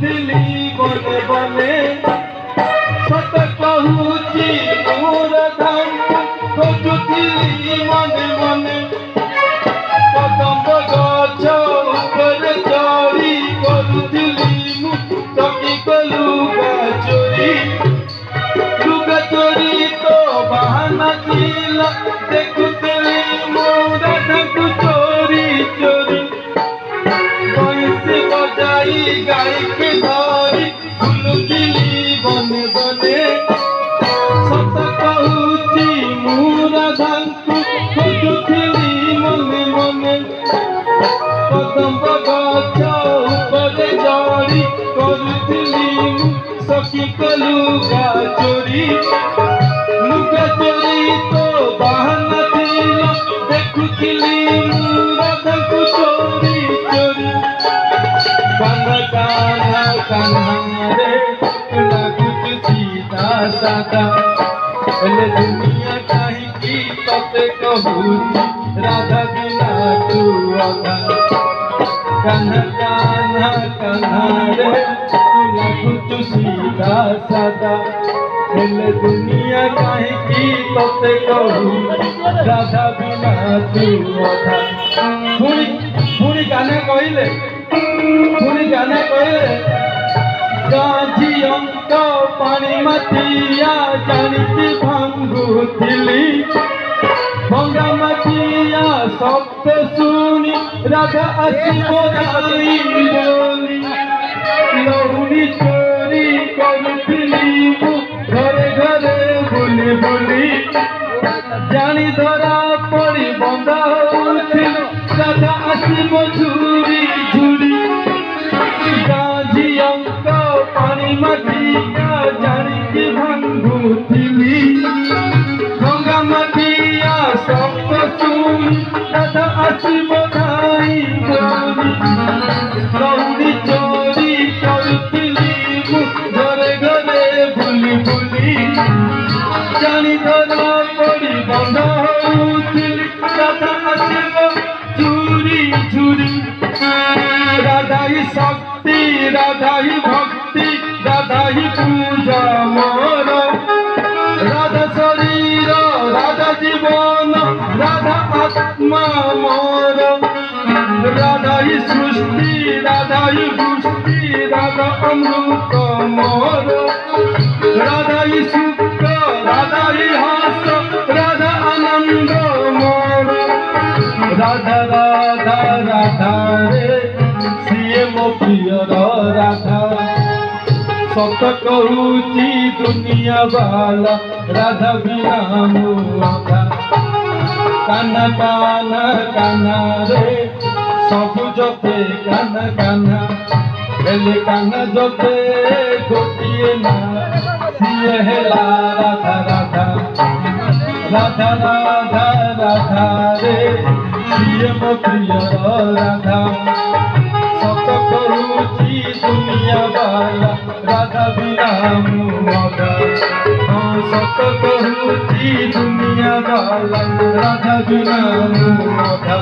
କରୁଥିଲି ବନେ ବନେ ସତ କହୁଛି ମୋର ଧାମ ଖୋଜୁଥିଲି ମନେ ମନେ କଦମ୍ବ ଗଛ ଉପରେ ଚଢ଼ି କରୁଥିଲି ମୁଁ ଚକିକ ଲୁଗା ଚୋରି तो बहाना ଥିଲା देखुଥିଲି ମୁଁ ରାଧାକୁ चोरी चोरी बंसी बजाई गायके धरी बुलुଥିଲି बने बने सत कहुची ମୁଁ राधाକୁ खोजुଥିଲି मने मने कदम्ब गछ उपरे चढ़ी କରୁଥିଲି ମୁଁ सखीक लुगा चोरी तो बहाना ଥିଲା देखुଥିଲି ମୁଁ ରାଧାକୁ चोरी चोरी कान्हा कान्हा कान्हा रे लाଗୁଛୁ सीधा सादा हेले दुनिया काहींकी तते कहूची राधा बिना तू अधा कान्हा कान्हा कान्हा रे लाଗୁଛୁ सीधा सादा हेले दुनिया काहींकी तते कहूची राधा बिना तू अधा पुणी गाने कहले गाझियंक पानी माटिया जानिची भांगुथिली भंगा माटिया शब्द शुणी राधा आसिबो नाई बोली लहुरी चोरी करुथिली मु घरे घरे बुली बुली जानी धरा पड़ी बंदा होथिल राधा आसिबो झुरी झुरी गाझियंक पानी माटिया जानिची भांगुथिली भंगा माटिया शब्द शुणी राधा आसिबो नाई बोली लहुरी चोरी करुथिली मु घरे घरे बुली बुली जानी धरा पड़ी बंदा होथिल राधा आसिबो झुरी झुरी राधा ही शक्ति राधा ही भक्ति राधा ही पूजा मोर राधा शरीर राधा जीवन राधा आत्मा मोर राधा ही सृष्टि राधा ही पुष्टि राधा अमृत मोर राधा ही सुख राधा ही हास राधा आनंद मोर राधा राधा राधा रे सीए मो प्रियर राधा सत कहूची दुनिया वाला राधा बिना मु अधा कान्हा कान्हा कान्हा रे सबु जते कान्हा कान्हा हेले कान्हा जते गोटिए ना सीए हेला राधा राधा राधा राधा राधा रे सीए मो प्रियर राधा सत कहूची दुनिया वाला राधा बिना मु अधा सत कहूची दुनिया वाला राधा बिना मु अधा।